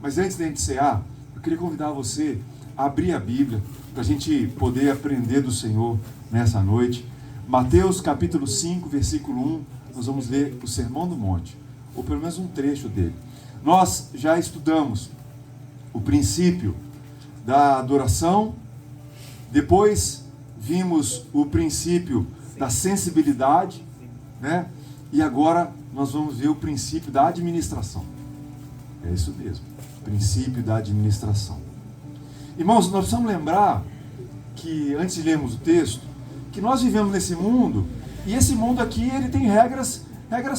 Mas antes da gente cear, eu queria convidar você a abrir a Bíblia para a gente poder aprender do Senhor nessa noite. Mateus capítulo 5, versículo 1, nós vamos ler o Sermão do Monte, ou pelo menos um trecho dele. Nós já estudamos o princípio da adoração, depois vimos o princípio da sensibilidade, né? E agora nós vamos ver o princípio da administração. É isso mesmo, princípio da administração. Irmãos, nós precisamos lembrar que, antes de lermos o texto, que nós vivemos nesse mundo, e esse mundo aqui ele tem regras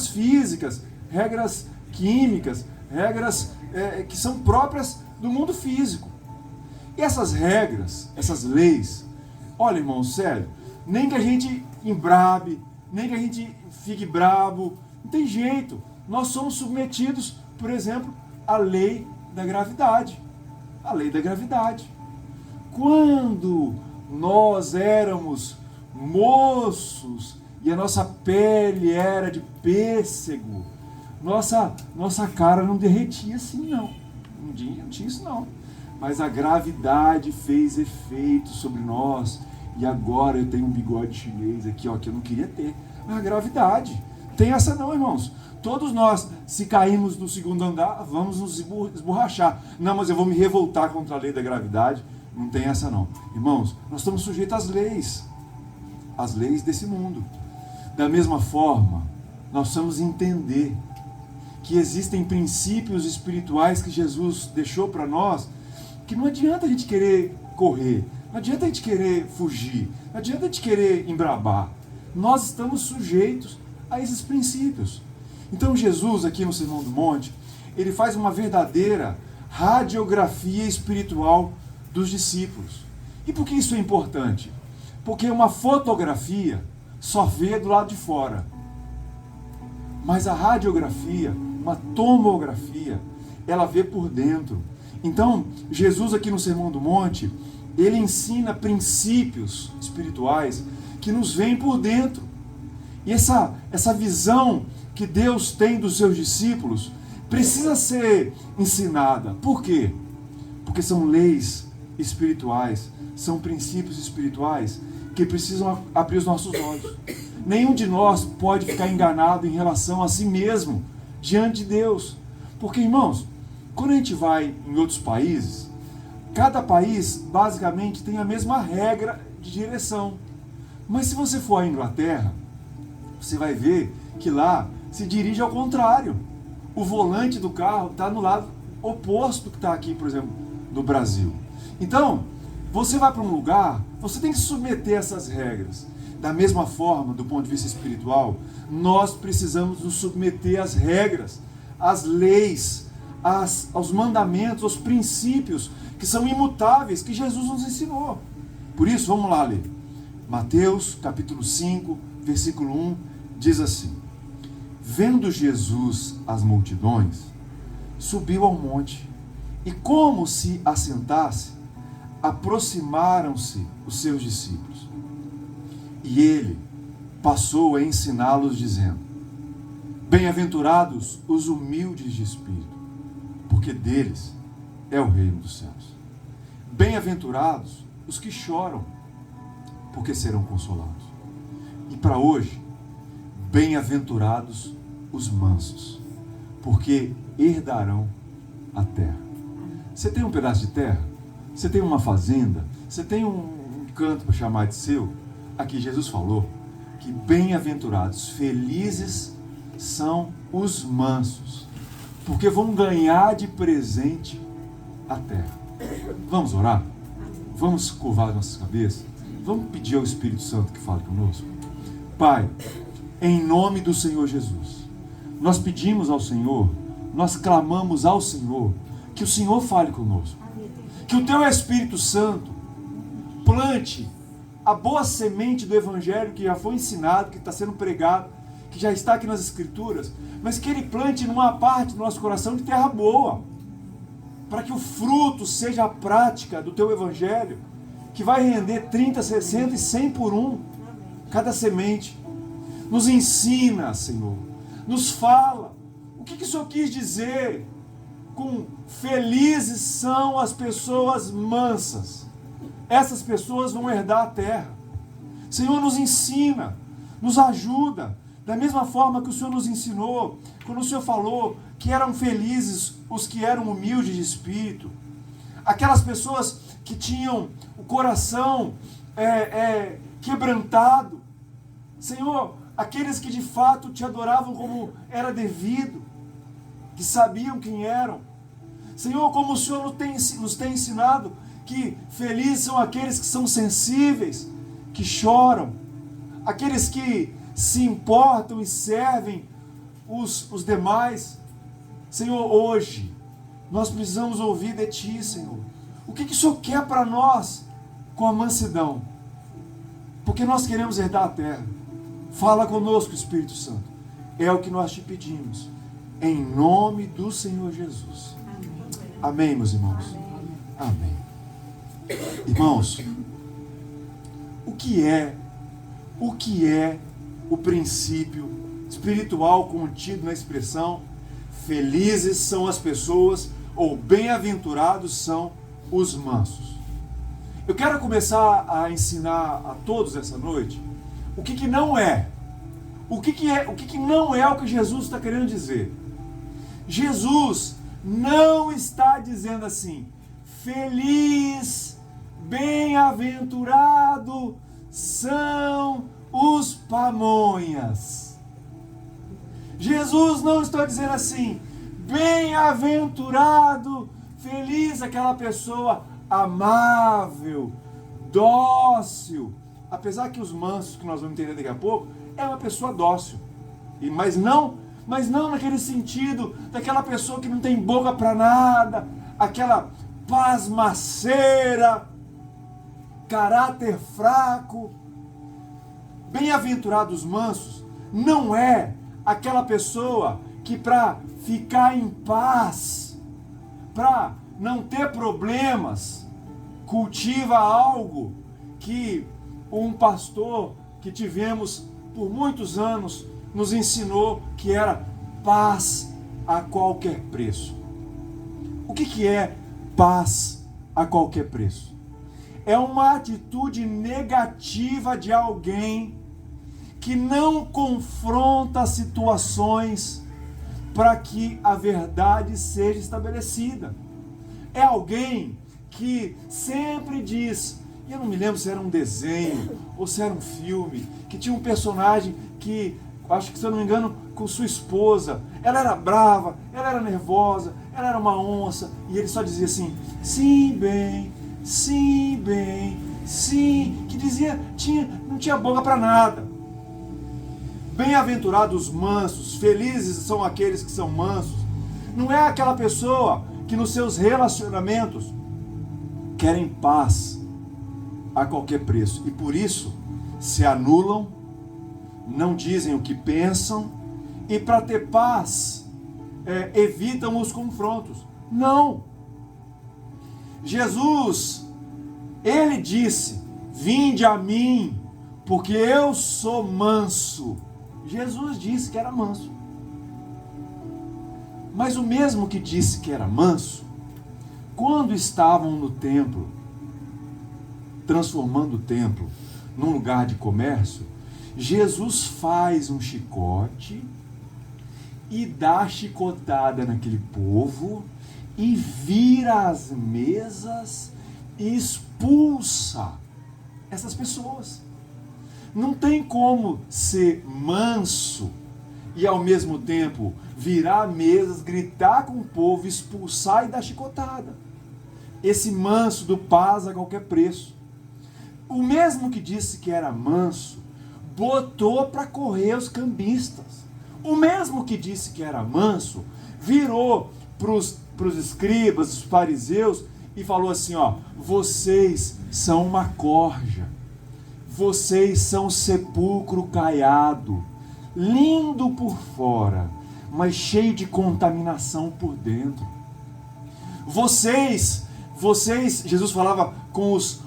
físicas, regras químicas, regras que são próprias do mundo físico. E essas regras, essas leis, olha, irmão, sério, nem que a gente embrabe, nem que a gente fique brabo, não tem jeito. Nós somos submetidos, por exemplo, à lei da gravidade. A lei da gravidade. Quando nós éramos moços e a nossa pele era de pêssego, nossa cara não derretia assim, não. Não tinha isso, não. Mas a gravidade fez efeito sobre nós. E agora eu tenho um bigode chinês aqui, ó, que eu não queria ter. Mas a gravidade. Não tem essa não, irmãos. Todos nós, se cairmos do segundo andar, vamos nos esborrachar. Não, mas eu vou me revoltar contra a lei da gravidade. Não tem essa não. Irmãos, nós estamos sujeitos às leis desse mundo. Da mesma forma, nós precisamos entender que existem princípios espirituais que Jesus deixou para nós, que não adianta a gente querer correr, não adianta a gente querer fugir, não adianta a gente querer embrabar. Nós estamos sujeitos a esses princípios. Então Jesus, aqui no Sermão do Monte, ele faz uma verdadeira radiografia espiritual dos discípulos. E por que isso é importante? Porque uma fotografia só vê do lado de fora. Mas a radiografia, uma tomografia, ela vê por dentro. Então, Jesus aqui no Sermão do Monte, ele ensina princípios espirituais que nos vêm por dentro. E essa visão que Deus tem dos seus discípulos precisa ser ensinada. Por quê? Porque são leis espirituais, são princípios espirituais que precisam abrir os nossos olhos. Nenhum de nós pode ficar enganado em relação a si mesmo diante de Deus. Porque, irmãos, quando a gente vai em outros países, cada país basicamente tem a mesma regra de direção. Mas se você for à Inglaterra, você vai ver que lá se dirige ao contrário. O volante do carro está no lado oposto do que está aqui, por exemplo, no Brasil. Então, você vai para um lugar, você tem que se submeter a essas regras. Da mesma forma, do ponto de vista espiritual, nós precisamos nos submeter às regras, às leis, aos mandamentos, aos princípios que são imutáveis, que Jesus nos ensinou. Por isso, vamos lá ler. Mateus, capítulo 5, versículo 1, diz assim: Vendo Jesus as multidões, subiu ao monte, e como se assentasse, aproximaram-se os seus discípulos. E ele passou a ensiná-los, dizendo: Bem-aventurados os humildes de espírito, porque deles é o reino dos céus. Bem-aventurados os que choram, porque serão consolados. E para hoje, bem-aventurados os mansos, porque herdarão a terra. Você tem um pedaço de terra? Você tem uma fazenda? Você tem um canto para chamar de seu? Aqui Jesus falou que bem-aventurados, felizes são os mansos, porque vão ganhar de presente a terra. Vamos orar? Vamos curvar nossas cabeças? Vamos pedir ao Espírito Santo que fale conosco? Pai, em nome do Senhor Jesus, nós pedimos ao Senhor, nós clamamos ao Senhor, que o Senhor fale conosco, que o Teu Espírito Santo plante a boa semente do Evangelho que já foi ensinado, que está sendo pregado, que já está aqui nas Escrituras, mas que Ele plante numa parte do nosso coração de terra boa, para que o fruto seja a prática do Teu Evangelho, que vai render 30, 60 e 100 por um, cada semente. Nos ensina, Senhor, nos fala, o que o Senhor quis dizer com felizes são as pessoas mansas. Essas pessoas vão herdar a terra. Senhor, nos ensina, nos ajuda, da mesma forma que o Senhor nos ensinou, quando o Senhor falou que eram felizes os que eram humildes de espírito, aquelas pessoas que tinham o coração quebrantado. Senhor, aqueles que de fato te adoravam como era devido, que sabiam quem eram. Senhor, como o Senhor nos tem ensinado, que felizes são aqueles que são sensíveis, que choram, aqueles que se importam e servem os demais. Senhor, hoje nós precisamos ouvir de Ti, Senhor. O que o Senhor quer para nós com a mansidão? Porque nós queremos herdar a terra. Fala conosco, Espírito Santo. É o que nós te pedimos. Em nome do Senhor Jesus. Amém, meus irmãos? Amém. Irmãos, o que é o princípio espiritual contido na expressão felizes são as pessoas, ou bem-aventurados são os mansos? Eu quero começar a ensinar a todos essa noite o que não é. O que não é o que Jesus está querendo dizer. Jesus não está dizendo assim: feliz, bem-aventurado são os pamonhas. Jesus não está dizendo assim: bem-aventurado, feliz aquela pessoa amável, dócil. Apesar que os mansos, que nós vamos entender daqui a pouco, é uma pessoa dócil. Mas não naquele sentido daquela pessoa que não tem boca para nada, aquela pasmaceira, caráter fraco. Bem-aventurados mansos não é aquela pessoa que, para ficar em paz, para não ter problemas, cultiva algo que um pastor que tivemos por muitos anos nos ensinou, que era paz a qualquer preço. O que é paz a qualquer preço? É uma atitude negativa de alguém que não confronta situações para que a verdade seja estabelecida. É alguém que sempre diz, e eu não me lembro se era um desenho ou se era um filme, que tinha um personagem que, acho que, se eu não me engano, com sua esposa, ela era brava, ela era nervosa, ela era uma onça, e ele só dizia assim: sim, bem, sim, que dizia, não tinha boca para nada. Bem-aventurados os mansos, felizes são aqueles que são mansos. Não é aquela pessoa que nos seus relacionamentos querem paz a qualquer preço, e por isso se anulam, não dizem o que pensam, e para ter paz evitam os confrontos. Não. Jesus, ele disse: vinde a mim, porque eu sou manso. Jesus disse que era manso. Mas o mesmo que disse que era manso, quando estavam no templo, transformando o templo num lugar de comércio, Jesus faz um chicote e dá chicotada naquele povo e vira as mesas e expulsa essas pessoas. Não tem como ser manso e ao mesmo tempo virar mesas, gritar com o povo, expulsar e dar chicotada. Esse manso do paz a qualquer preço. O mesmo que disse que era manso, botou para correr os cambistas. O mesmo que disse que era manso, virou para os escribas, os fariseus, e falou assim: ó, vocês são uma corja, vocês são sepulcro caiado, lindo por fora, mas cheio de contaminação por dentro. Vocês, Jesus falava com os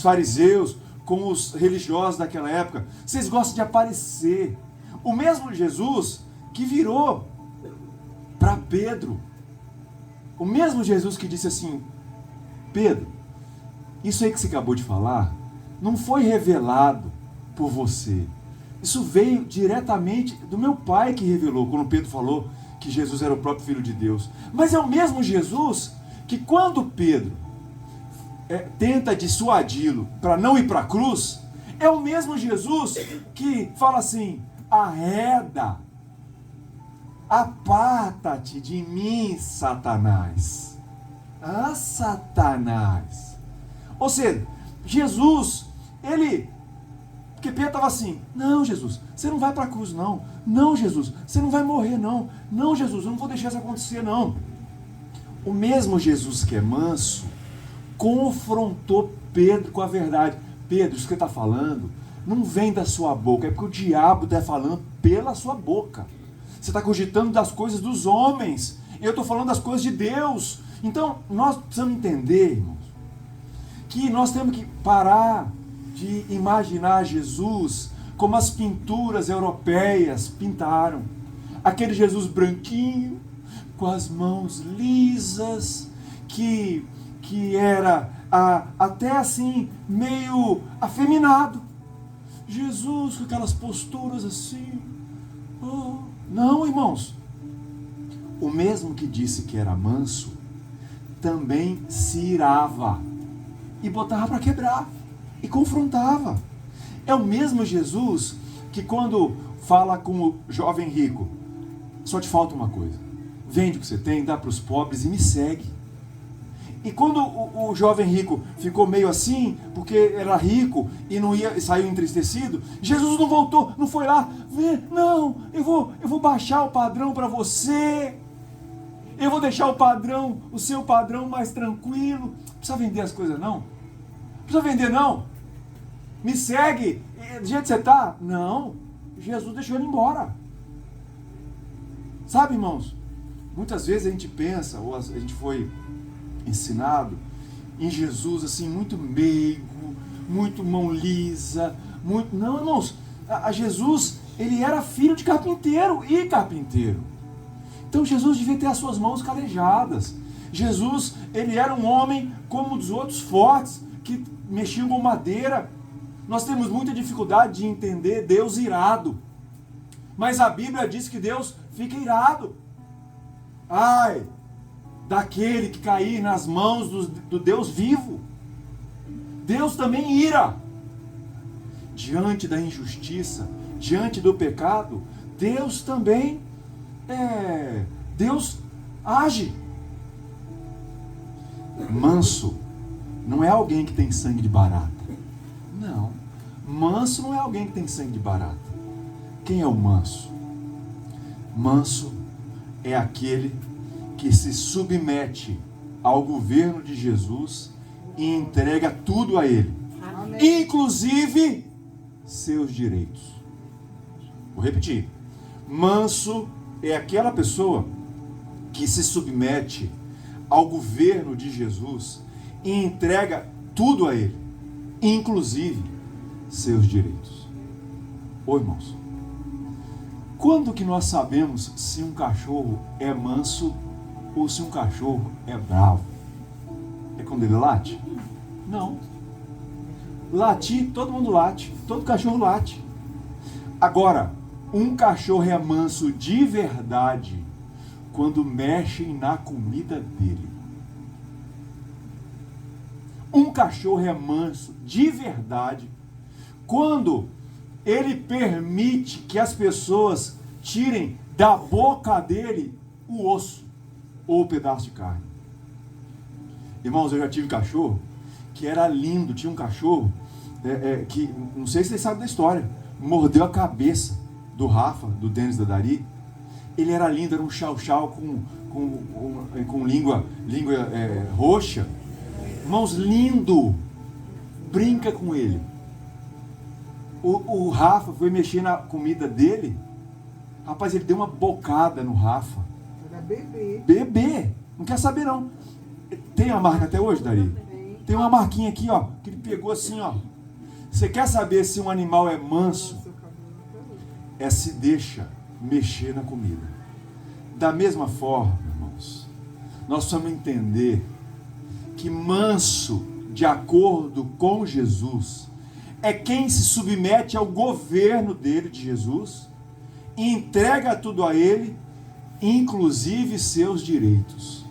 fariseus, com os religiosos daquela época, vocês gostam de aparecer. O mesmo Jesus que virou para Pedro O mesmo Jesus que disse assim: Pedro, isso aí que você acabou de falar, não foi revelado por você. Isso veio diretamente do meu Pai que revelou, quando Pedro falou que Jesus era o próprio Filho de Deus. Mas é o mesmo Jesus que quando Pedro tenta dissuadi-lo para não ir para a cruz, é o mesmo Jesus que fala assim: arreda, aparta-te de mim, Satanás. Ah, Satanás. Ou seja, Jesus, porque Pedro estava assim: não, Jesus, você não vai para a cruz, não. Não, Jesus, você não vai morrer, não. Não, Jesus, eu não vou deixar isso acontecer, não. O mesmo Jesus que é manso confrontou Pedro com a verdade. Pedro, isso que você está falando não vem da sua boca, é porque o diabo está falando pela sua boca. Você está cogitando das coisas dos homens, eu estou falando das coisas de Deus. Então, nós precisamos entender, irmãos, que nós temos que parar de imaginar Jesus como as pinturas europeias pintaram. Aquele Jesus branquinho, com as mãos lisas, que era até assim, meio afeminado. Jesus com aquelas posturas assim. Oh. Não, irmãos. O mesmo que disse que era manso, também se irava e botava para quebrar e confrontava. É o mesmo Jesus que quando fala com o jovem rico: só te falta uma coisa, vende o que você tem, dá para os pobres e me segue. E quando o jovem rico ficou meio assim, porque era rico e não ia, saiu entristecido, Jesus não voltou, não foi lá: não, eu vou baixar o padrão para você, eu vou deixar o seu padrão mais tranquilo. Não precisa vender as coisas, não. Não precisa vender, não. Me segue, do jeito que você está. Não, Jesus deixou ele embora. Sabe, irmãos, muitas vezes a gente pensa, ou a gente foi ensinado em Jesus assim, muito meigo, muito mão lisa, muito... Não, irmãos, a Jesus, ele era filho de carpinteiro e carpinteiro. Então Jesus devia ter as suas mãos calejadas. Jesus, ele era um homem como os outros, fortes, que mexiam com madeira. Nós temos muita dificuldade de entender Deus irado, mas a Bíblia diz que Deus fica irado. Ai daquele que cair nas mãos do Deus vivo. Deus também ira diante da injustiça, diante do pecado. Deus também Deus age. Manso não é alguém que tem sangue de barata. Não, manso não é alguém que tem sangue de barata. Quem é o manso? Manso é aquele que se submete ao governo de Jesus e entrega tudo a Ele. Amém. Inclusive seus direitos. Vou repetir. Manso é aquela pessoa que se submete ao governo de Jesus e entrega tudo a Ele, inclusive seus direitos. Ô irmãos, quando que nós sabemos se um cachorro é manso ou se um cachorro é bravo? É quando ele late? Não. Latir, todo mundo late. Todo cachorro late. Agora, um cachorro é manso de verdade quando mexem na comida dele. Um cachorro é manso de verdade quando ele permite que as pessoas tirem da boca dele o osso ou o pedaço de carne. Irmãos, eu já tive cachorro que era lindo. Tinha um cachorro que, não sei se vocês sabem da história, mordeu a cabeça do Rafa, do Denis da Dari. Ele era lindo, era um chau-chau com língua roxa. Irmãos, lindo. Brinca com ele. O Rafa foi mexer na comida dele. Rapaz, ele deu uma bocada no Rafa. Era bebê. Bebê. Não quer saber, não. Tem a marca até hoje, Dari? Tem uma marquinha aqui, ó, que ele pegou assim, ó. Você quer saber se um animal é manso? Se deixa mexer na comida. Da mesma forma, irmãos, nós precisamos entender que manso, de acordo com Jesus, é quem se submete ao governo dele, de Jesus, e entrega tudo a ele, inclusive seus direitos.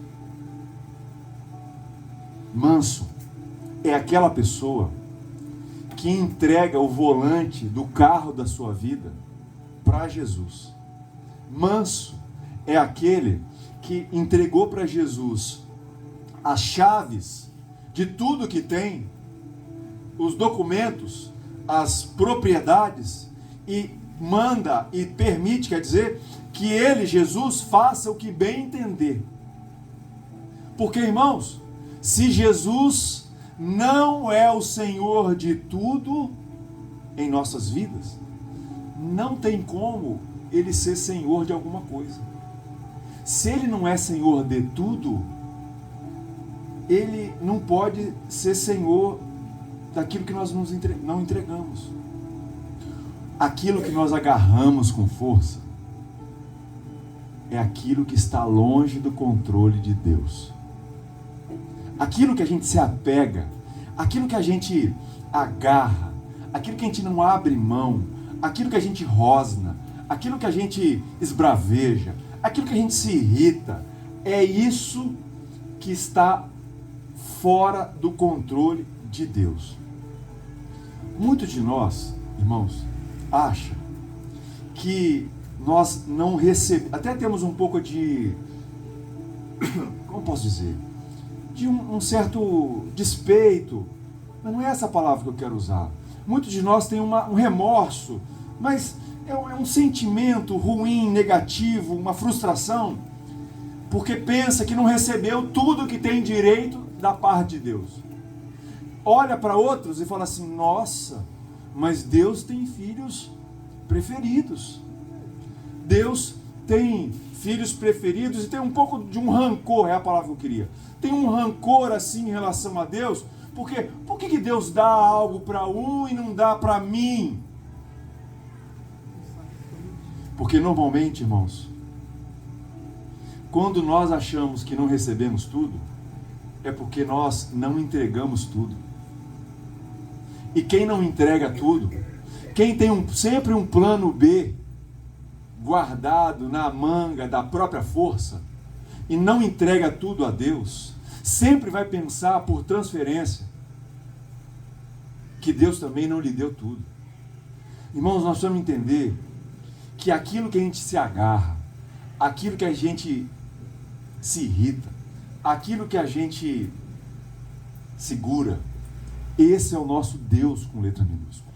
Manso é aquela pessoa que entrega o volante do carro da sua vida para Jesus. Manso é aquele que entregou para Jesus as chaves de tudo que tem, os documentos, as propriedades, e manda e permite, quer dizer, que ele, Jesus, faça o que bem entender. Porque, irmãos, se Jesus não é o Senhor de tudo em nossas vidas, não tem como ele ser Senhor de alguma coisa. Se ele não é Senhor de tudo, ele não pode ser Senhor daquilo que nós não entregamos. Aquilo que nós agarramos com força é aquilo que está longe do controle de Deus. Aquilo que a gente se apega, aquilo que a gente agarra, aquilo que a gente não abre mão, aquilo que a gente rosna, aquilo que a gente esbraveja, aquilo que a gente se irrita, é isso que está fora do controle de Deus. Muitos de nós, irmãos, acham que nós não recebemos, até temos um pouco de, como posso dizer, de um certo despeito, mas não é essa palavra que eu quero usar. Muitos de nós têm um remorso, mas é um sentimento ruim, negativo, uma frustração, porque pensa que não recebeu tudo que tem direito da parte de Deus. Olha para outros e fala assim: nossa, mas Deus tem filhos preferidos. Deus tem filhos preferidos e tem um pouco de um rancor, é a palavra que eu queria. Tem um rancor assim em relação a Deus, porque por que Deus dá algo para um e não dá para mim? Porque normalmente, irmãos, quando nós achamos que não recebemos tudo, é porque nós não entregamos tudo. E quem não entrega tudo, quem tem sempre um plano B guardado na manga da própria força e não entrega tudo a Deus, sempre vai pensar por transferência que Deus também não lhe deu tudo. Irmãos, nós precisamos entender que aquilo que a gente se agarra, aquilo que a gente se irrita, aquilo que a gente segura, esse é o nosso Deus com letra minúscula.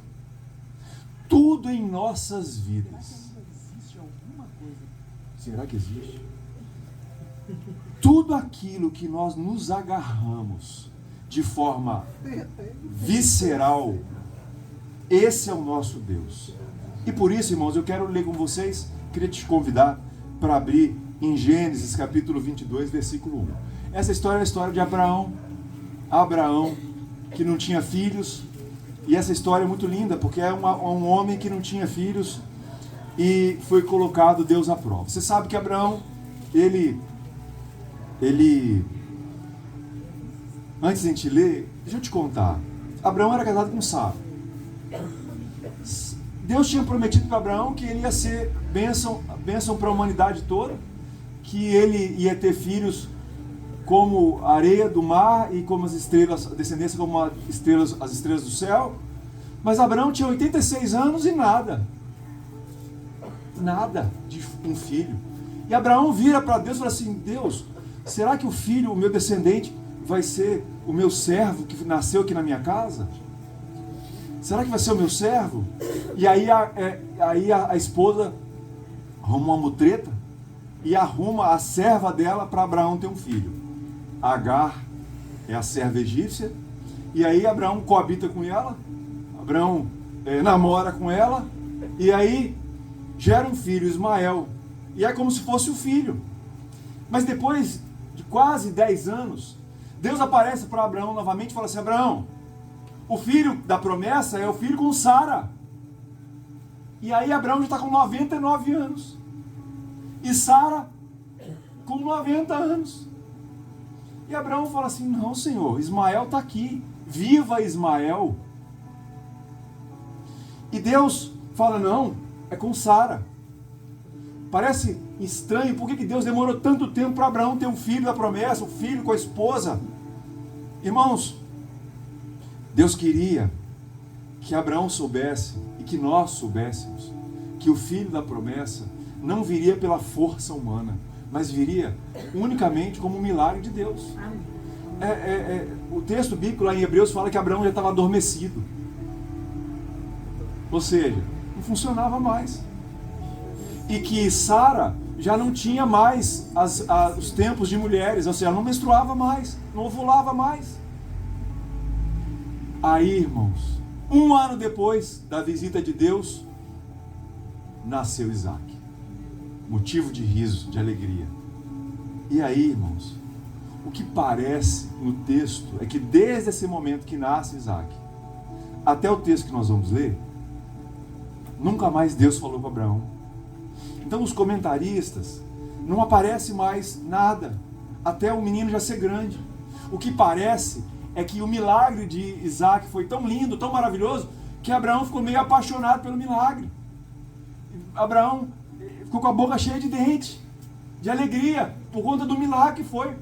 Tudo em nossas vidas. Será que existe? Tudo aquilo que nós nos agarramos de forma visceral, esse é o nosso Deus. E por isso, irmãos, eu quero ler com vocês, queria te convidar para abrir em Gênesis capítulo 22, versículo 1. Essa história é a história de Abraão, que não tinha filhos, e essa história é muito linda, porque é um homem que não tinha filhos, e foi colocado Deus à prova. Você sabe que Abraão, ele antes de a gente ler, deixa eu te contar, Abraão era casado com Sara. Deus tinha prometido para Abraão que ele ia ser bênção para a humanidade toda, que ele ia ter filhos como a areia do mar e como as estrelas, a descendência como as estrelas do céu. Mas Abraão tinha 86 anos e nada de um filho. E Abraão vira para Deus e fala assim: Deus, será que o filho, o meu descendente, vai ser o meu servo que nasceu aqui na minha casa? Será que vai ser o meu servo? E aí a esposa arruma uma mutreta e arruma a serva dela para Abraão ter um filho. Agar é a serva egípcia, e aí Abraão coabita com ela, Abraão namora com ela, e aí gera um filho, Ismael, e é como se fosse o filho. Mas depois de quase 10 anos, Deus aparece para Abraão novamente e fala assim: Abraão, o filho da promessa é o filho com Sara. E aí Abraão já está com 99 anos. E Sara com 90 anos. E Abraão fala assim: não, Senhor, Ismael está aqui, viva Ismael. E Deus fala: não, é com Sara. Parece estranho, por que Deus demorou tanto tempo para Abraão ter um filho da promessa, um filho com a esposa? Irmãos, Deus queria que Abraão soubesse, e que nós soubéssemos, que o filho da promessa não viria pela força humana, mas viria unicamente como um milagre de Deus. O texto bíblico lá em Hebreus fala que Abraão já estava adormecido. Ou seja, não funcionava mais. E que Sara já não tinha mais os tempos de mulheres, ou seja, ela não menstruava mais, não ovulava mais. Aí, irmãos, 1 ano depois da visita de Deus, nasceu Isaac. Motivo de riso, de alegria. E aí, irmãos, o que parece no texto é que desde esse momento que nasce Isaac, até o texto que nós vamos ler, nunca mais Deus falou com Abraão. Então os comentaristas, não aparece mais nada, até o menino já ser grande. O que parece é que o milagre de Isaac foi tão lindo, tão maravilhoso, que Abraão ficou meio apaixonado pelo milagre. Abraão ficou com a boca cheia de dente, de alegria, por conta do milagre que foi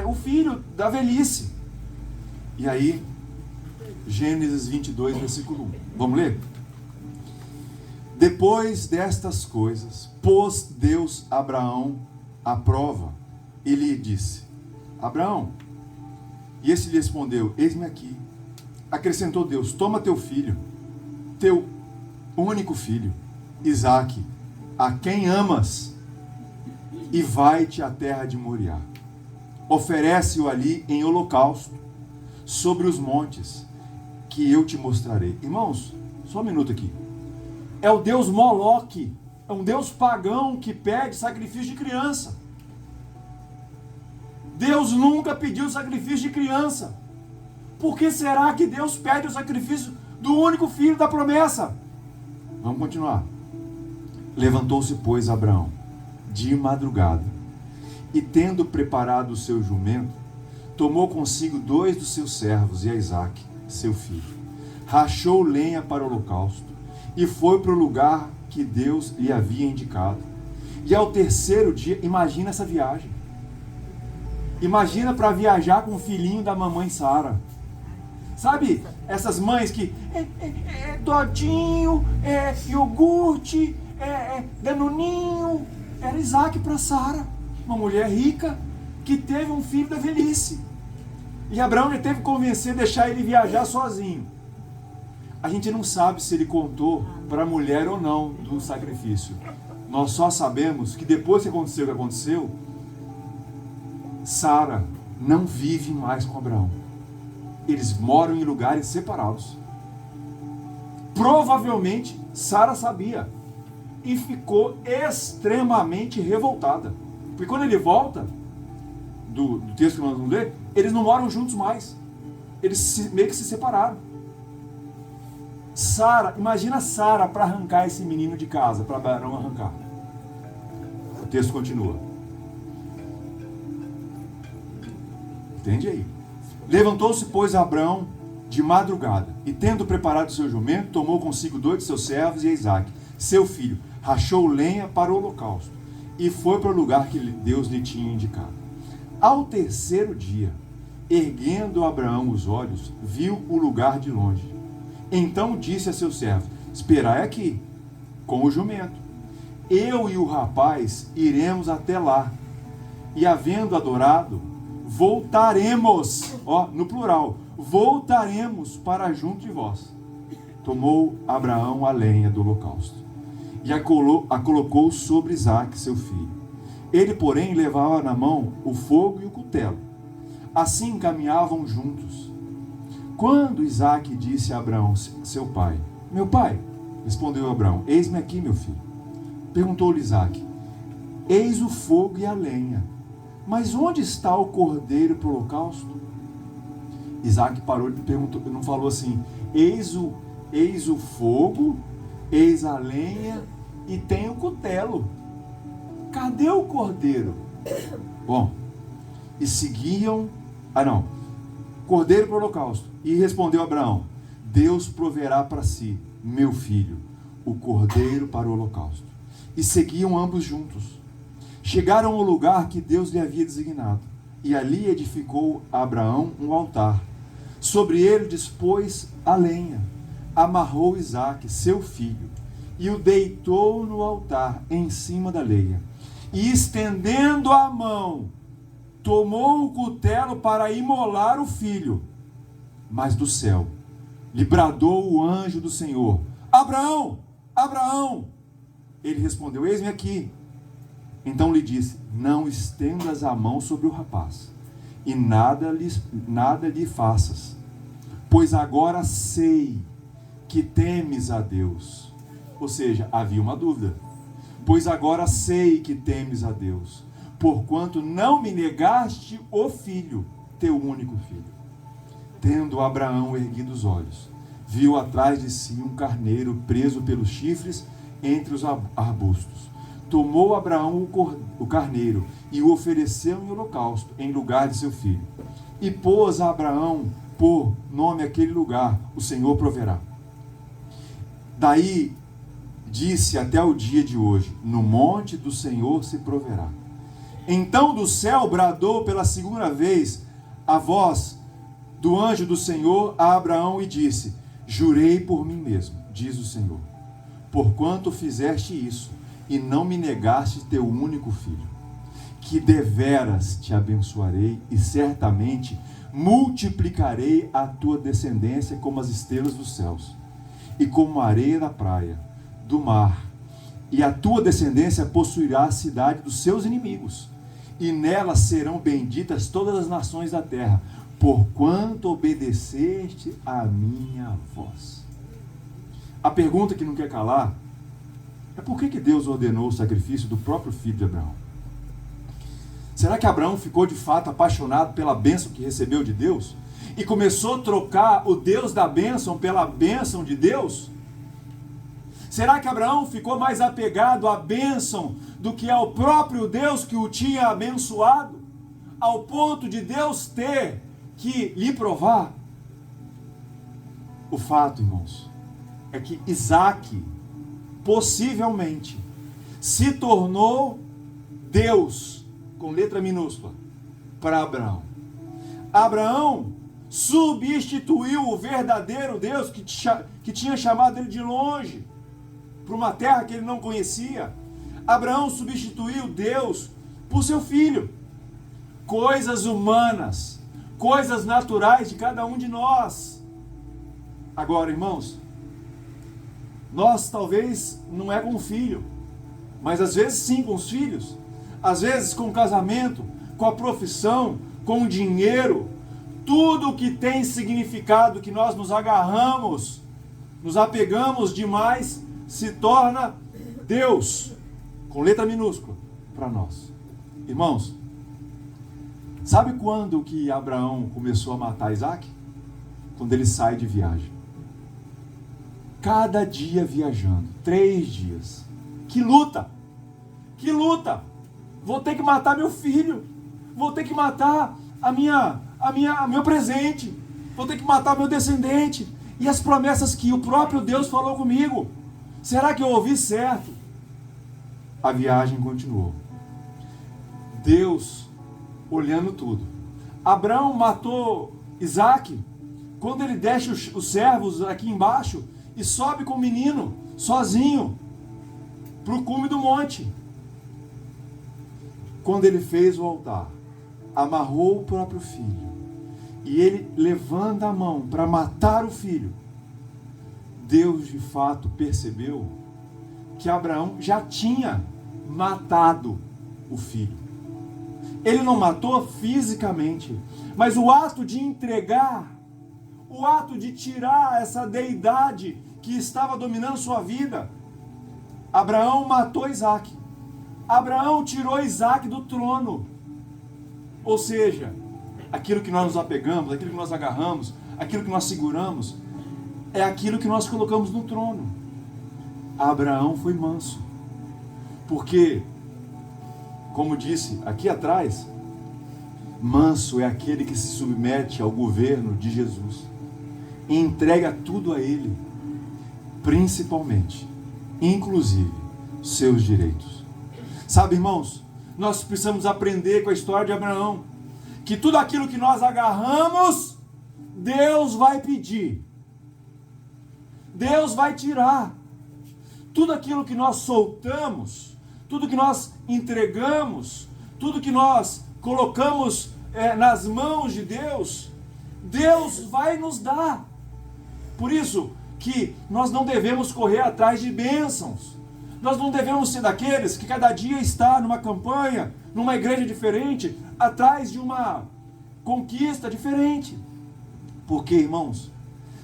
o filho da velhice. E aí, Gênesis 22, versículo 1. Vamos ler? Depois destas coisas, pôs Deus Abraão à prova e lhe disse: Abraão. E esse lhe respondeu: eis-me aqui. Acrescentou Deus: toma teu filho, teu único filho, Isaque, a quem amas, e vai-te à terra de Moriá. Oferece-o ali em holocausto, sobre os montes, que eu te mostrarei. Irmãos, só um minuto aqui. É o Deus Moloque, é um Deus pagão que pede sacrifício de criança. Deus nunca pediu sacrifício de criança. Por que será que Deus pede o sacrifício do único filho da promessa? Vamos continuar. Levantou-se, pois, Abraão, de madrugada, e tendo preparado o seu jumento, tomou consigo 2 dos seus servos e a Isaque, seu filho. Rachou lenha para o holocausto, e foi para o lugar que Deus lhe havia indicado. E ao 3º dia, imagina essa viagem. Imagina para viajar com o filhinho da mamãe Sara. Sabe, essas mães que todinho, iogurte, danoninho. Era Isaac para Sara, uma mulher rica que teve um filho da velhice. E Abraão já teve que convencer a deixar ele viajar sozinho. A gente não sabe se ele contou para a mulher ou não do sacrifício. Nós só sabemos que depois que aconteceu o que aconteceu, Sara não vive mais com Abraão. Eles moram em lugares separados. Provavelmente Sara sabia e ficou extremamente revoltada. Porque quando ele volta do texto que nós vamos ler, eles não moram juntos mais. Eles meio que se separaram. Sara, imagina Sara para arrancar esse menino de casa, para Abraão arrancar. O texto continua. Entende aí? Levantou-se, pois, Abraão de madrugada, e tendo preparado o seu jumento, tomou consigo 2 de seus servos e Isaque, seu filho, rachou lenha para o holocausto, e foi para o lugar que Deus lhe tinha indicado. Ao 3º dia, erguendo Abraão os olhos, viu o lugar de longe. Então disse a seus servos: esperai aqui, com o jumento. Eu e o rapaz iremos até lá, e havendo adorado, voltaremos, no plural, voltaremos para junto de vós. Tomou Abraão a lenha do holocausto, e a colocou sobre Isaque, seu filho. Ele, porém, levava na mão o fogo e o cutelo. Assim caminhavam juntos. Quando Isaque disse a Abraão, seu pai: meu pai, respondeu Abraão: eis-me aqui, meu filho. Perguntou-lhe Isaque: eis o fogo e a lenha, mas onde está o cordeiro para o holocausto? Isaque parou e perguntou, não falou assim: eis o fogo, eis a lenha e tem o cutelo. Cadê o cordeiro? Bom, e seguiam... cordeiro para o holocausto. E respondeu Abraão: Deus proverá para si, meu filho, o cordeiro para o holocausto. E seguiam ambos juntos. Chegaram ao lugar que Deus lhe havia designado, e ali edificou Abraão um altar. Sobre ele dispôs a lenha, amarrou Isaque, seu filho, e o deitou no altar, em cima da lenha. E estendendo a mão, tomou o cutelo para imolar o filho. Mas do céu lhe bradou o anjo do Senhor: Abraão, Abraão! Ele respondeu: eis-me aqui. Então lhe disse: não estendas a mão sobre o rapaz, e nada lhe faças, pois agora sei que temes a Deus. Ou seja, havia uma dúvida. Pois agora sei que temes a Deus, porquanto não me negaste o filho, teu único filho. Tendo Abraão erguido os olhos, viu atrás de si um carneiro preso pelos chifres entre os arbustos. Tomou Abraão o carneiro e o ofereceu em holocausto, em lugar de seu filho. E pôs a Abraão por nome aquele lugar: o Senhor proverá. Daí disse até o dia de hoje: no monte do Senhor se proverá. Então do céu bradou pela segunda vez a voz do anjo do Senhor a Abraão e disse: jurei por mim mesmo, diz o Senhor, porquanto fizeste isso e não me negaste teu único filho, que deveras te abençoarei e certamente multiplicarei a tua descendência como as estrelas dos céus e como a areia da praia do mar, e a tua descendência possuirá a cidade dos seus inimigos, e nela serão benditas todas as nações da terra, porquanto obedeceste a minha voz. A pergunta que não quer calar é: por que Deus ordenou o sacrifício do próprio filho de Abraão? Será que Abraão ficou de fato apaixonado pela bênção que recebeu de Deus e começou a trocar o Deus da bênção pela bênção de Deus? Será que Abraão ficou mais apegado à bênção do que ao próprio Deus que o tinha abençoado, ao ponto de Deus ter que lhe provar? O fato, irmãos, é que Isaque possivelmente se tornou Deus, com letra minúscula, para Abraão. Abraão substituiu o verdadeiro Deus que tinha chamado ele de longe, para uma terra que ele não conhecia. Abraão substituiu Deus por seu filho. Coisas humanas, coisas naturais de cada um de nós. Agora, irmãos, nós talvez não é com o filho, mas às vezes sim com os filhos, às vezes com o casamento, com a profissão, com o dinheiro, tudo que tem significado, que nós nos agarramos, nos apegamos demais, se torna Deus, com letra minúscula, para nós. Irmãos, sabe quando que Abraão começou a matar Isaque? Quando ele sai de viagem. Cada dia viajando, 3 dias. Que luta! Que luta! Vou ter que matar meu filho, vou ter que matar meu presente, vou ter que matar meu descendente. E as promessas que o próprio Deus falou comigo, será que eu ouvi certo? A viagem continuou. Deus olhando tudo. Abraão matou Isaque. Quando ele deixa os servos aqui embaixo e sobe com o menino, sozinho, para o cume do monte. Quando ele fez o altar, amarrou o próprio filho, e ele levanta a mão para matar o filho, Deus de fato percebeu que Abraão já tinha matado o filho. Ele não matou fisicamente, mas o ato de entregar, o ato de tirar essa deidade que estava dominando sua vida, Abraão matou Isaque. Abraão tirou Isaque do trono. Ou seja, aquilo que nós nos apegamos, aquilo que nós agarramos, aquilo que nós seguramos, é aquilo que nós colocamos no trono. Abraão foi manso, porque, como disse aqui atrás, Manso é aquele que se submete ao governo de Jesus e entrega tudo a Ele, principalmente, inclusive, seus direitos. Sabe, irmãos, nós precisamos aprender com a história de Abraão, que tudo aquilo que nós agarramos, Deus vai pedir, Deus vai tirar. Tudo aquilo que nós soltamos, tudo que nós entregamos, tudo que nós colocamos nas mãos de Deus, Deus vai nos dar. Por isso que nós não devemos correr atrás de bênçãos. Nós não devemos ser daqueles que cada dia está numa campanha, numa igreja diferente, atrás de uma conquista diferente. Porque, irmãos,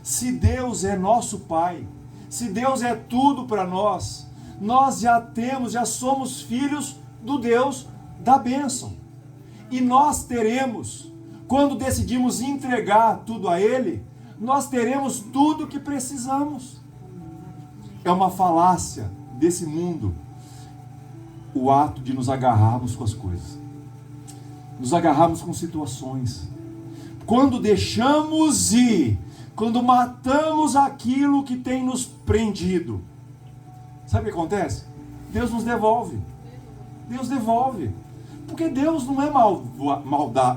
se Deus é nosso Pai, se Deus é tudo para nós, nós já somos filhos do Deus da bênção. E nós teremos, quando decidimos entregar tudo a Ele, nós teremos tudo o que precisamos. É uma falácia desse mundo o ato de nos agarrarmos com as coisas, nos agarrarmos com situações. Quando deixamos ir, quando matamos aquilo que tem nos prendido, sabe o que acontece? Deus nos devolve. Deus devolve. Porque Deus não é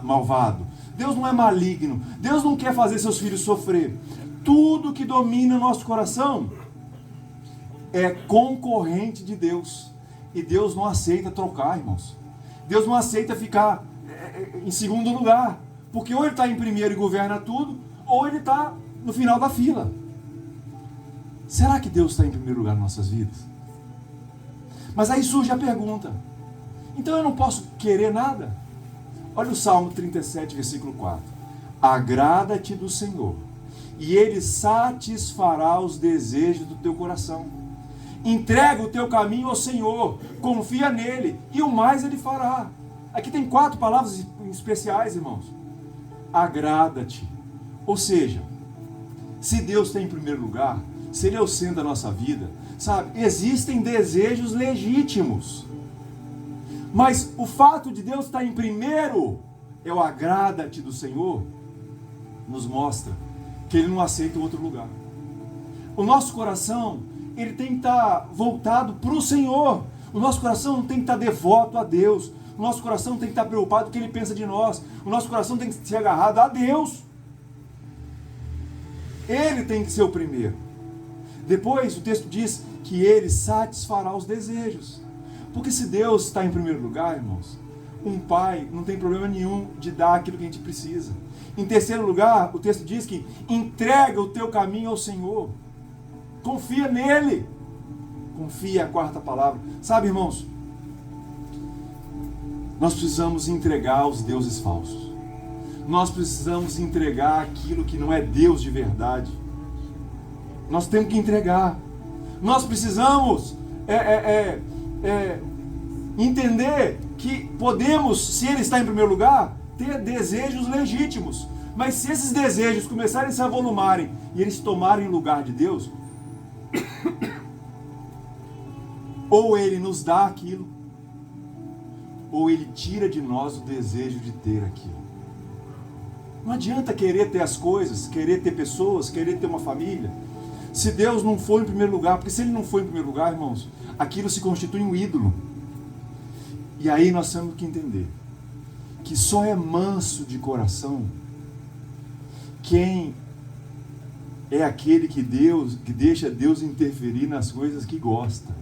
malvado. Deus não é maligno. Deus não quer fazer seus filhos sofrer. Tudo que domina o nosso coração é concorrente de Deus. E Deus não aceita trocar, irmãos. Deus não aceita ficar em segundo lugar. Porque ou Ele está em primeiro e governa tudo, ou Ele está no final da fila. Será que Deus está em primeiro lugar nas nossas vidas? Mas aí surge a pergunta: então eu não posso querer nada? Olha o Salmo 37, versículo 4. Agrada-te do Senhor, e Ele satisfará os desejos do teu coração. Entrega o teu caminho ao Senhor, confia nele, e o mais Ele fará. Aqui tem 4 palavras especiais, irmãos. Agrada-te. Ou seja, se Deus está em primeiro lugar, se Ele é o centro da nossa vida, sabe, existem desejos legítimos. Mas o fato de Deus estar em primeiro, é o agrada-te do Senhor, nos mostra que Ele não aceita outro lugar. O nosso coração, ele tem que estar voltado para o Senhor. O nosso coração tem que estar devoto a Deus. O nosso coração tem que estar preocupado com o que Ele pensa de nós. O nosso coração tem que ser agarrado a Deus. Ele tem que ser o primeiro. Depois o texto diz que Ele satisfará os desejos. Porque se Deus está em primeiro lugar, irmãos, um pai não tem problema nenhum de dar aquilo que a gente precisa. Em terceiro lugar, o texto diz que entrega o teu caminho ao Senhor. Confia nele. Confia é a 4ª palavra. Sabe, irmãos, nós precisamos entregar aos deuses falsos. Nós precisamos entregar aquilo que não é Deus de verdade. Nós temos que entregar. Nós precisamos entender que podemos, se Ele está em primeiro lugar, ter desejos legítimos. Mas se esses desejos começarem a se avolumarem e eles tomarem o lugar de Deus, ou Ele nos dá aquilo, ou Ele tira de nós o desejo de ter aquilo. Não adianta querer ter as coisas, querer ter pessoas, querer ter uma família, se Deus não for em primeiro lugar. Porque se Ele não for em primeiro lugar, irmãos, aquilo se constitui um ídolo. E aí nós temos que entender que só é manso de coração quem é aquele que deixa Deus interferir nas coisas que gosta.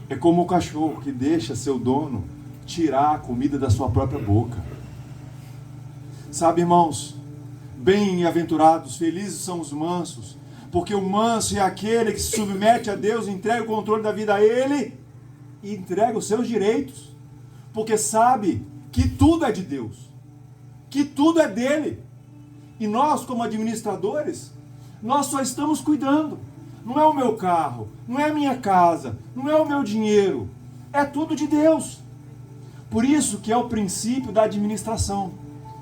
É como o cachorro que deixa seu dono tirar a comida da sua própria boca. Sabe, irmãos, bem-aventurados, felizes são os mansos, porque o manso é aquele que se submete a Deus, entrega o controle da vida a Ele e entrega os seus direitos, porque sabe que tudo é de Deus, que tudo é dele. E nós, como administradores, nós só estamos cuidando. Não é o meu carro, não é a minha casa, não é o meu dinheiro, é tudo de Deus. Por isso que é o princípio da administração.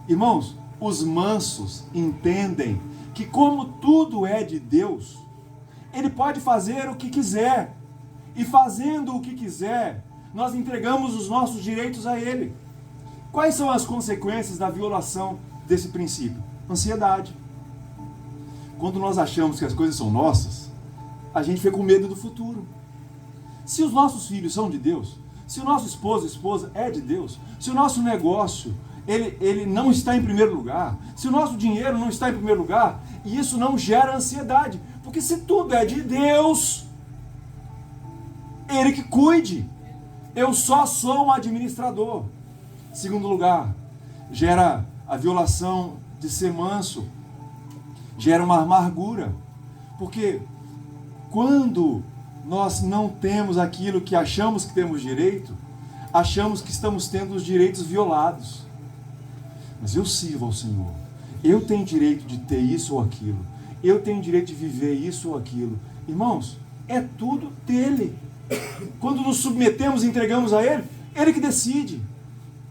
Irmãos, os mansos entendem que como tudo é de Deus, Ele pode fazer o que quiser. E fazendo o que quiser, nós entregamos os nossos direitos a Ele. Quais são as consequências da violação desse princípio? Ansiedade. Quando nós achamos que as coisas são nossas, a gente fica com medo do futuro. Se os nossos filhos são de Deus, se o nosso esposo, esposa é de Deus, se o nosso negócio, ele não está em primeiro lugar, se o nosso dinheiro não está em primeiro lugar, e isso não gera ansiedade, porque se tudo é de Deus, Ele que cuide, eu só sou um administrador. Segundo lugar, gera a violação de ser manso, gera uma amargura, porque quando nós não temos aquilo que achamos que temos direito, achamos que estamos tendo os direitos violados. Mas eu sirvo ao Senhor, eu tenho direito de ter isso ou aquilo, eu tenho direito de viver isso ou aquilo. Irmãos, é tudo dele. Quando nos submetemos e entregamos a Ele, Ele que decide.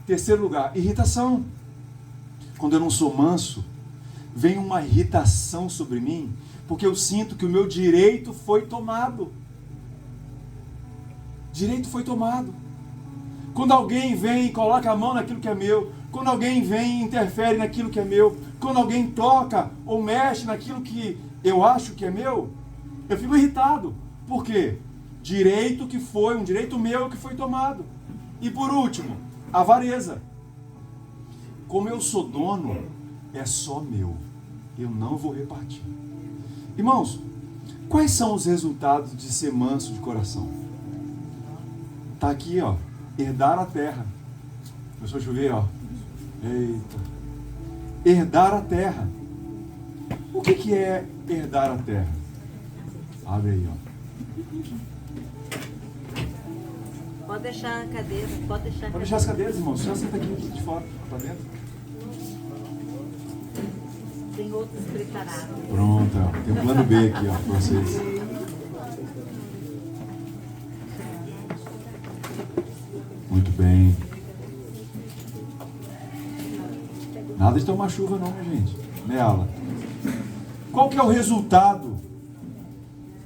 Terceiro lugar, irritação. Quando eu não sou manso, vem uma irritação sobre mim, porque eu sinto que o meu direito foi tomado. Direito foi tomado. Quando alguém vem e coloca a mão naquilo que é meu, quando alguém vem e interfere naquilo que é meu, quando alguém toca ou mexe naquilo que eu acho que é meu, eu fico irritado. Por quê? Direito que foi, um direito meu que foi tomado. E por último, avareza. Como eu sou dono, é só meu. Eu não vou repartir. Irmãos, quais são os resultados de ser manso de coração? Está aqui, ó. Herdar a terra. Começou a chover, ó. Eita. Herdar a terra. O que é herdar a terra? Abre aí, ó. Pode deixar a cadeira, pode deixar a Pode deixar as cadeiras, irmãos. Só senta aqui de fora, para dentro. Tem outros preparados. Pronto, ó. Tem um plano B aqui, ó, para vocês. Muito bem. Nada de tomar chuva não, minha gente. Nela. Qual que é o resultado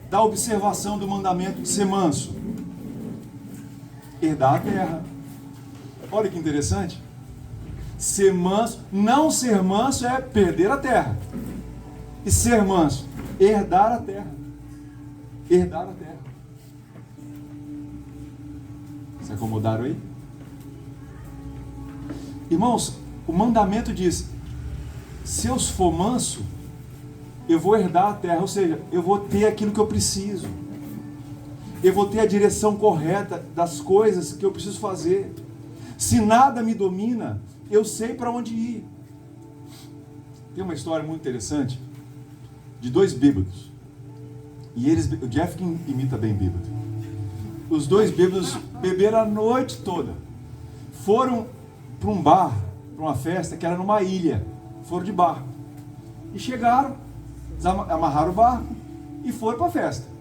da observação do mandamento de ser manso? Herdar a terra. Olha que interessante. Ser manso, não ser manso é perder a terra. E ser manso, herdar a terra. Herdar a terra. Se acomodaram aí? Irmãos, o mandamento diz: se eu for manso, eu vou herdar a terra, ou seja, eu vou ter aquilo que eu preciso. Eu vou ter a direção correta das coisas que eu preciso fazer. Se nada me domina, eu sei para onde ir. Tem uma história muito interessante de dois bêbados. E eles, o Jeff que imita bem bêbado. Os dois bêbados beberam a noite toda. Foram para um bar, para uma festa que era numa ilha. Foram de barco. E chegaram, amarraram o barco e foram para a festa.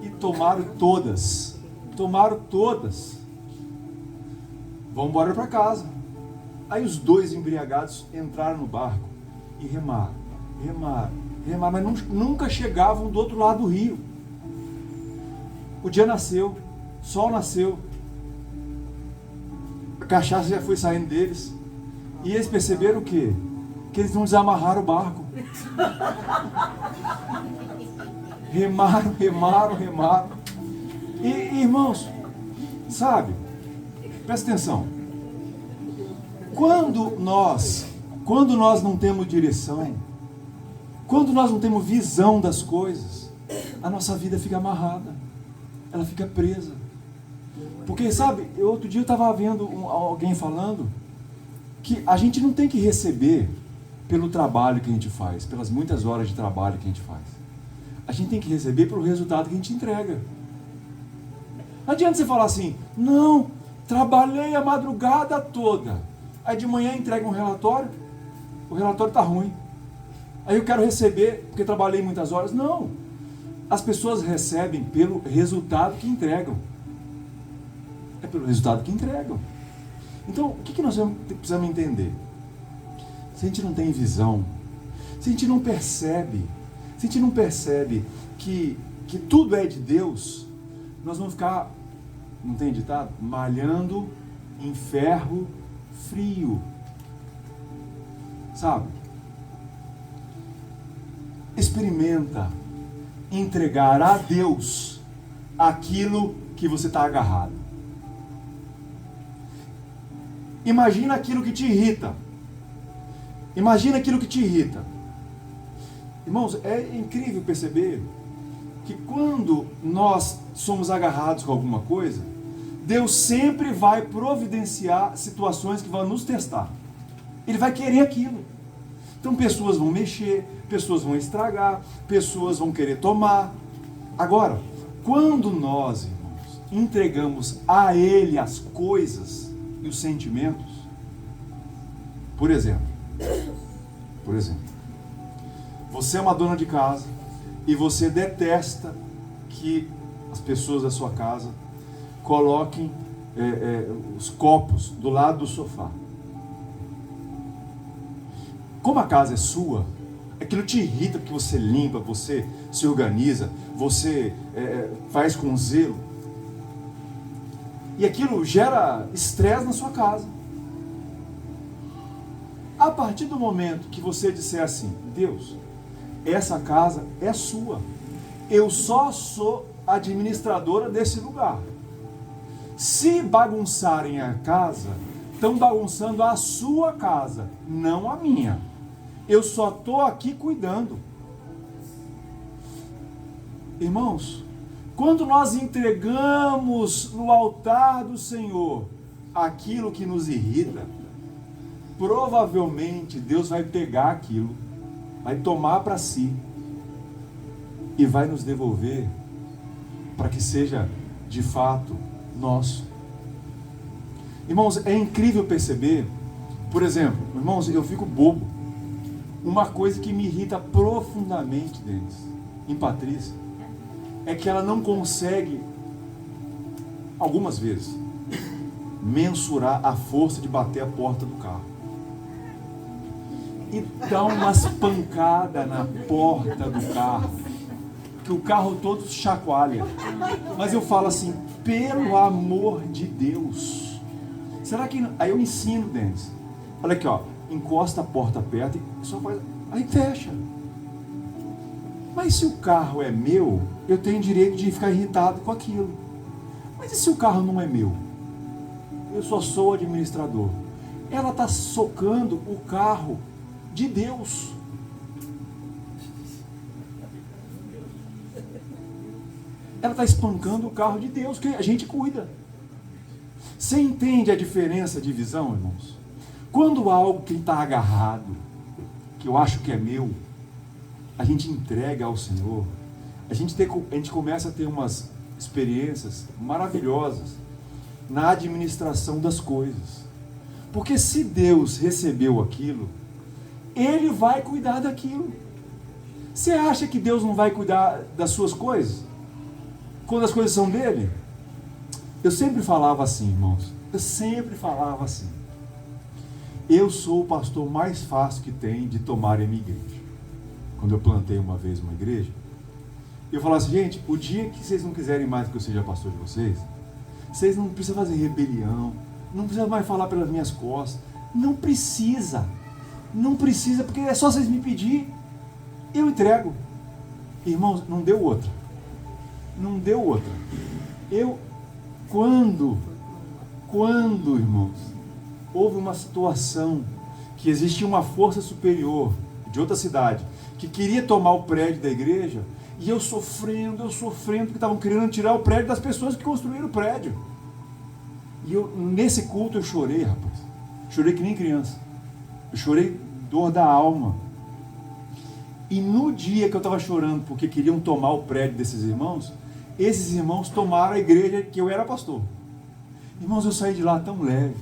E tomaram todas. Tomaram todas. Vão embora para casa. Aí os dois embriagados entraram no barco e remaram, mas nunca chegavam do outro lado do rio. O dia nasceu, o sol nasceu, a cachaça já foi saindo deles, e eles perceberam o quê? Que eles não desamarraram o barco. Remaram. E irmãos, sabe, presta atenção. Quando nós não temos direção, quando nós não temos visão das coisas, a nossa vida fica amarrada, ela fica presa. Porque, sabe, outro dia eu estava vendo alguém falando que a gente não tem que receber pelo trabalho que a gente faz, pelas muitas horas de trabalho que a gente faz. A gente tem que receber pelo resultado que a gente entrega. Não adianta você falar assim: não, trabalhei a madrugada toda. Aí de manhã entrega um relatório, o relatório está ruim. Aí eu quero receber porque trabalhei muitas horas. Não. As pessoas recebem pelo resultado que entregam. É pelo resultado que entregam. Então, o que nós precisamos entender? Se a gente não tem visão, se a gente não percebe que tudo é de Deus, nós vamos ficar, não tem ditado? Malhando em ferro frio. Sabe? Experimenta entregar a Deus aquilo que você está agarrado. Imagina aquilo que te irrita. Imagina aquilo que te irrita. Irmãos, é incrível perceber que quando nós somos agarrados com alguma coisa, Deus sempre vai providenciar situações que vão nos testar. Ele vai querer aquilo. Então pessoas vão mexer, pessoas vão estragar, pessoas vão querer tomar. Agora, quando nós, irmãos, entregamos a Ele as coisas e os sentimentos, por exemplo, você é uma dona de casa e você detesta que as pessoas da sua casa coloquem os copos do lado do sofá. Como a casa é sua, aquilo te irrita porque você limpa, você se organiza, você faz com zelo. E aquilo gera estresse na sua casa. A partir do momento que você disser assim: Deus, essa casa é sua, eu só sou administradora desse lugar. Se bagunçarem a casa, estão bagunçando a sua casa, não a minha. Eu só estou aqui cuidando. Irmãos, quando nós entregamos no altar do Senhor aquilo que nos irrita, provavelmente Deus vai pegar aquilo, vai tomar para si e vai nos devolver para que seja de fato nosso. Irmãos, é incrível perceber, por exemplo, irmãos, eu fico bobo. Uma coisa que me irrita profundamente, Denis, em Patrícia, é que ela não consegue, algumas vezes, mensurar a força de bater a porta do carro. E dá umas pancadas na porta do carro, que o carro todo chacoalha. Mas eu falo assim, pelo amor de Deus, será que... Aí eu ensino, Denis, olha aqui, ó, encosta a porta perto e só faz, aí fecha. Mas se o carro é meu, eu tenho direito de ficar irritado com aquilo. Mas e se o carro não é meu? Eu só sou administrador. Ela está socando o carro de Deus. Ela está espancando o carro de Deus, que a gente cuida. Você entende a diferença de visão, irmãos? Quando algo que está agarrado, que eu acho que é meu, a gente entrega ao Senhor, a gente começa a ter umas experiências maravilhosas na administração das coisas. Porque se Deus recebeu aquilo, Ele vai cuidar daquilo. Você acha que Deus não vai cuidar das suas coisas? Quando as coisas são dele? Eu sempre falava assim, irmãos, eu sou o pastor mais fácil que tem de tomar em minha igreja. Quando eu plantei uma vez uma igreja, eu falava assim, gente, o dia que vocês não quiserem mais que eu seja pastor de vocês, vocês não precisam fazer rebelião, não precisam mais falar pelas minhas costas, não precisa, porque é só vocês me pedir, eu entrego. Irmãos, não deu outra. Quando, irmãos, houve uma situação que existia uma força superior de outra cidade que queria tomar o prédio da igreja, e eu sofrendo, porque estavam querendo tirar o prédio das pessoas que construíram o prédio. E nesse culto eu chorei, rapaz. Chorei que nem criança. Eu chorei dor da alma. E no dia que eu estava chorando porque queriam tomar o prédio desses irmãos, esses irmãos tomaram a igreja que eu era pastor. Irmãos, eu saí de lá tão leve.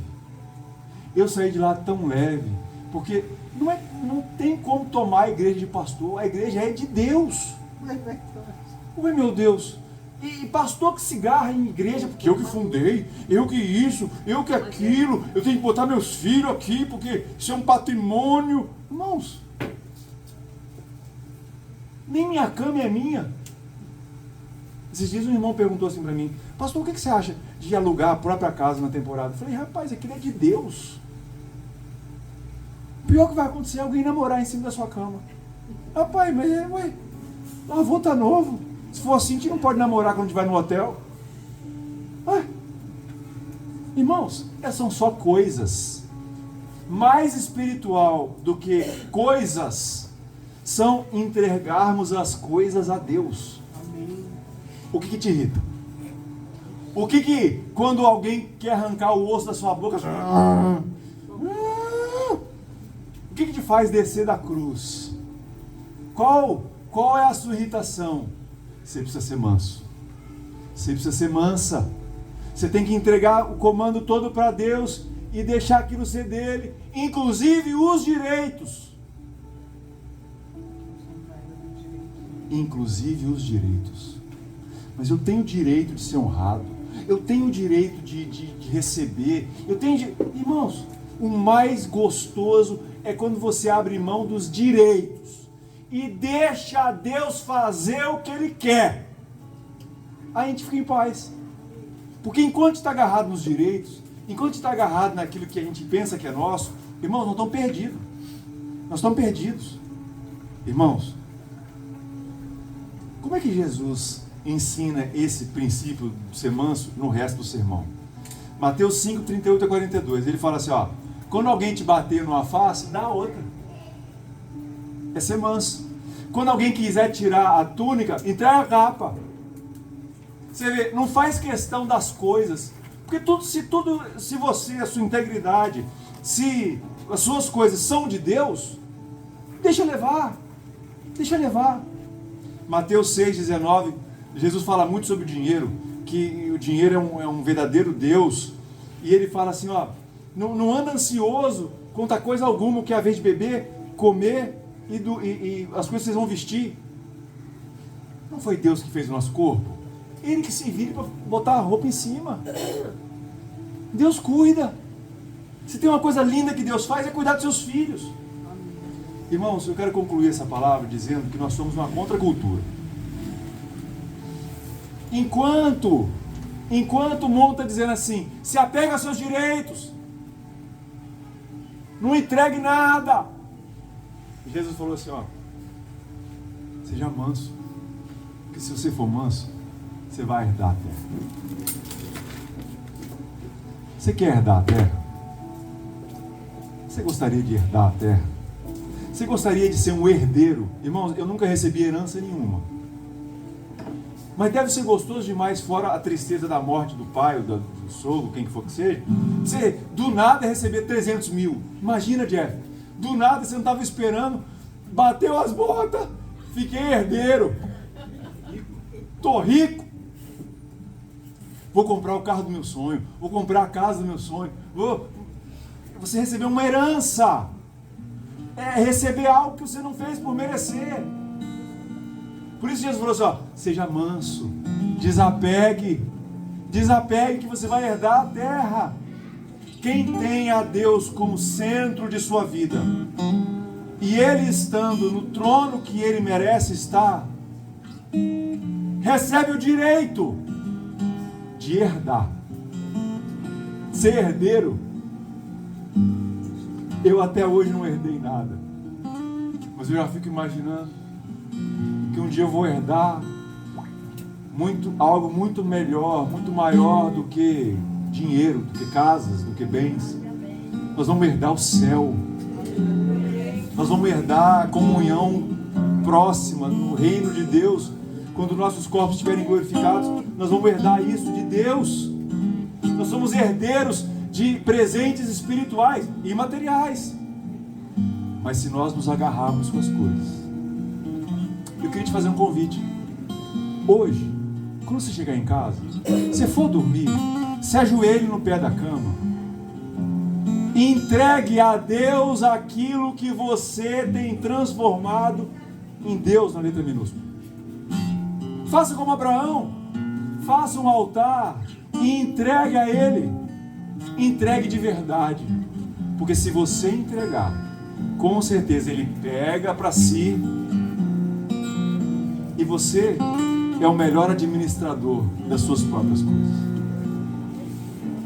Porque não tem como tomar a igreja de pastor. A igreja é de Deus. Ué, meu Deus. E pastor que se garra em igreja, porque eu que fundei, eu que isso, eu que aquilo, eu tenho que botar meus filhos aqui, porque isso é um patrimônio. Irmãos, nem minha cama é minha. Esses dias um irmão perguntou assim para mim, pastor, o que você acha de alugar a própria casa na temporada? Eu falei, rapaz, aquilo é de Deus. pior que vai acontecer é alguém namorar em cima da sua cama. Rapaz, mas ué, o avô tá novo. Se for assim, a gente não pode namorar quando a gente vai no hotel. Irmãos, essas são só coisas. Mais espiritual do que coisas são entregarmos as coisas a Deus. Amém. O que te irrita? O que quando alguém quer arrancar o osso da sua boca, o que te faz descer da cruz? Qual é a sua irritação? Você precisa ser manso. Você precisa ser mansa. Você tem que entregar o comando todo para Deus e deixar aquilo ser dele, inclusive os direitos. Inclusive os direitos. Mas eu tenho o direito de ser honrado. Eu tenho o direito de receber. Irmãos, o mais gostoso é quando você abre mão dos direitos e deixa Deus fazer o que Ele quer. Aí a gente fica em paz. Porque enquanto está agarrado nos direitos, enquanto está agarrado naquilo que a gente pensa que é nosso, irmãos, nós estamos perdidos. Nós estamos perdidos. Irmãos, como é que Jesus ensina esse princípio de ser manso no resto do sermão? Mateus 5, 38 a 42, ele fala assim, quando alguém te bater numa face, dá outra. É ser manso. Quando alguém quiser tirar a túnica, entrega a capa. Você vê, não faz questão das coisas, porque se você, a sua integridade, se as suas coisas são de Deus, deixa levar. Mateus 6,19, Jesus fala muito sobre o dinheiro, que o dinheiro é um verdadeiro Deus, e ele fala assim, não anda ansioso quanto a coisa alguma, o que é a vez de beber, comer e as coisas que vocês vão vestir. Não foi Deus que fez o nosso corpo? Ele que se vire para botar a roupa em cima. Deus cuida. Se tem uma coisa linda que Deus faz, é cuidar dos seus filhos. Irmãos, eu quero concluir essa palavra dizendo que nós somos uma contracultura. Enquanto o mundo está dizendo assim, se apega aos seus direitos, não entregue nada. Jesus falou assim, seja manso, porque se você for manso, você vai herdar a terra. Você quer herdar a terra? Você gostaria de herdar a terra? Você gostaria de ser um herdeiro? Irmãos, eu nunca recebi herança nenhuma. Mas deve ser gostoso demais, fora a tristeza da morte do pai, ou do sogro, quem que for que seja. Você, do nada, receber 300 mil. Imagina, Jeff. Do nada, você não estava esperando. Bateu as botas. Fiquei herdeiro. Tô rico. Vou comprar o carro do meu sonho. Vou comprar a casa do meu sonho. Você recebeu uma herança. É receber algo que você não fez por merecer. Por isso Jesus falou assim, seja manso. Desapegue que você vai herdar a terra. Quem tem a Deus como centro de sua vida, e Ele estando no trono que Ele merece estar, recebe o direito de herdar. Ser herdeiro, eu até hoje não herdei nada, mas eu já fico imaginando que um dia eu vou herdar algo muito melhor, muito maior do que dinheiro, do que casas, do que bens. Nós vamos herdar o céu. Nós vamos herdar a comunhão próxima no reino de Deus. Quando nossos corpos estiverem glorificados, nós vamos herdar isso de Deus. Nós somos herdeiros de presentes espirituais e materiais. Mas se nós nos agarrarmos com as coisas, eu queria te fazer um convite. Hoje, quando você chegar em casa, se for dormir, se ajoelhe no pé da cama e entregue a Deus aquilo que você tem transformado em Deus na letra minúscula. Faça como Abraão, faça um altar e entregue a Ele. Entregue de verdade, porque se você entregar, com certeza Ele pega para si, e você é o melhor administrador das suas próprias coisas.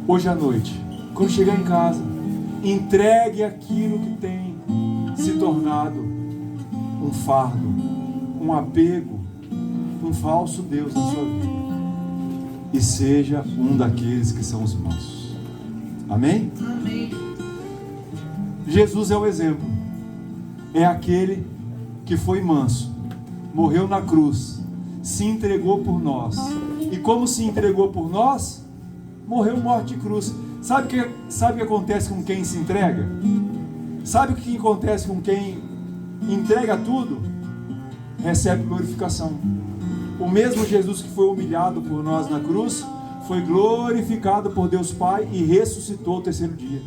Hoje à noite, quando chegar em casa, entregue aquilo que tem se tornado um fardo, um apego, um falso Deus na sua vida, e seja um daqueles que são os mansos. Amém? Amém. Jesus é o exemplo. É aquele que foi manso, morreu na cruz, se entregou por nós. E como se entregou por nós, morreu morte de cruz. Sabe o que acontece com quem se entrega? Sabe o que acontece com quem entrega tudo? Recebe glorificação. O mesmo Jesus que foi humilhado por nós na cruz, foi glorificado por Deus Pai e ressuscitou ao terceiro dia.